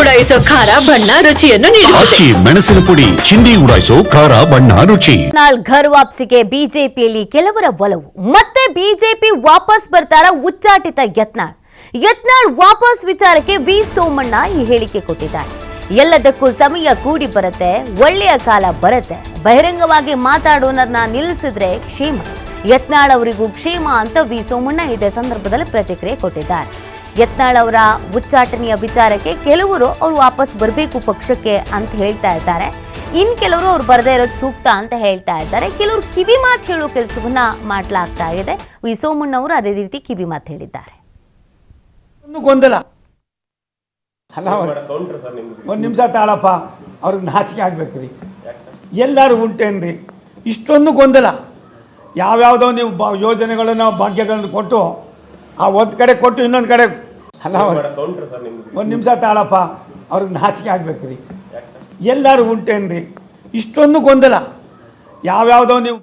ಉಡಾಯಿಸೋ ಖಾರ ಬಣ್ಣ ರುಚಿಯನ್ನು ನೀಡುತ್ತದೆ. ಮೆಣಸಿನ ಪುಡಿ ಚಿಂದಿ ಉಡಾಯಿಸೋ ಖಾರ ಬಣ್ಣ ರುಚಿ. ಘರ್ ವಾಪಸಿಗೆ ಬಿಜೆಪಿಯಲ್ಲಿ ಕೆಲವರ ಒಲವು. ಮತ್ತೆ ಬಿಜೆಪಿ ವಾಪಸ್ ಬರ್ತಾರ ಉಚ್ಚಾಟಿತ ಯತ್ನಾಳ್ ವಾಪಸ್ ವಿಚಾರಕ್ಕೆ ವಿ ಸೋಮಣ್ಣ ಈ ಹೇಳಿಕೆ ಕೊಟ್ಟಿದ್ದಾರೆ. ಎಲ್ಲದಕ್ಕೂ ಸಮಯ ಕೂಡಿ ಬರುತ್ತೆ, ಒಳ್ಳೆಯ ಕಾಲ ಬರುತ್ತೆ. ಬಹಿರಂಗವಾಗಿ ಮಾತಾಡೋನನ್ನ ನಿಲ್ಲಿಸಿದ್ರೆ ಕ್ಷೇಮ. ಯತ್ನಾಳ್ ಅವರಿಗೂ ಕ್ಷೇಮ ಅಂತ ವಿ ಸೋಮಣ್ಣ ಇದೇ ಸಂದರ್ಭದಲ್ಲಿ ಪ್ರತಿಕ್ರಿಯೆ ಕೊಟ್ಟಿದ್ದಾರೆ. ಯತ್ನಾಳ್ ಅವರ ಉಚ್ಚಾಟನೆಯ ವಿಚಾರಕ್ಕೆ ಕೆಲವರು ಅವ್ರು ವಾಪಸ್ ಬರಬೇಕು ಪಕ್ಷಕ್ಕೆ ಅಂತ ಹೇಳ್ತಾ ಇದ್ದಾರೆ. ಇನ್ ಕೆಲವರು ಅವ್ರು ಬರದೇ ಇರೋದು ಸೂಕ್ತ ಅಂತ ಹೇಳ್ತಾ ಇದ್ದಾರೆ. ಕೆಲವರು ಕಿವಿ ಮಾತು ಹೇಳೋ ಕೆಲಸವನ್ನ ಮಾಡಲಾಗ್ತಾ ಇದೆ. ವಿ ಸೋಮಣ್ಣ ಅವರು ಅದೇ ರೀತಿ ಕಿವಿ ಮಾತು ಹೇಳಿದ್ದಾರೆ. ಗೊಂದಲ ಒಂದು ನಿಮಿಷ ತಾಳಪ್ಪ, ಅವ್ರಿಗೆ ನಾಚಿಕೆ ಆಗ್ಬೇಕ್ರಿ. ಎಲ್ಲರೂ ಉಂಟೇನ್ರಿ ಇಷ್ಟೊಂದು ಗೊಂದಲ? ಯಾವ್ಯಾವುದೋ ನೀವು ಯೋಜನೆಗಳನ್ನು ಭಾಗ್ಯಗಳನ್ನು ಕೊಟ್ಟು ಆ ಒಂದು ಕಡೆ ಕೊಟ್ಟು ಇನ್ನೊಂದು ಕಡೆ ಒಂದು ನಿಮಿಷ ತಾಳಪ್ಪ, ಅವ್ರಿಗೆ ನಾಚಿಕೆ ಆಗ್ಬೇಕ್ರಿ. ಎಲ್ಲರೂ ಉಂಟೇನ್ರಿ ಇಷ್ಟೊಂದು ಗೊಂದಲ? ಯಾವ್ಯಾವುದೋ ನೀವು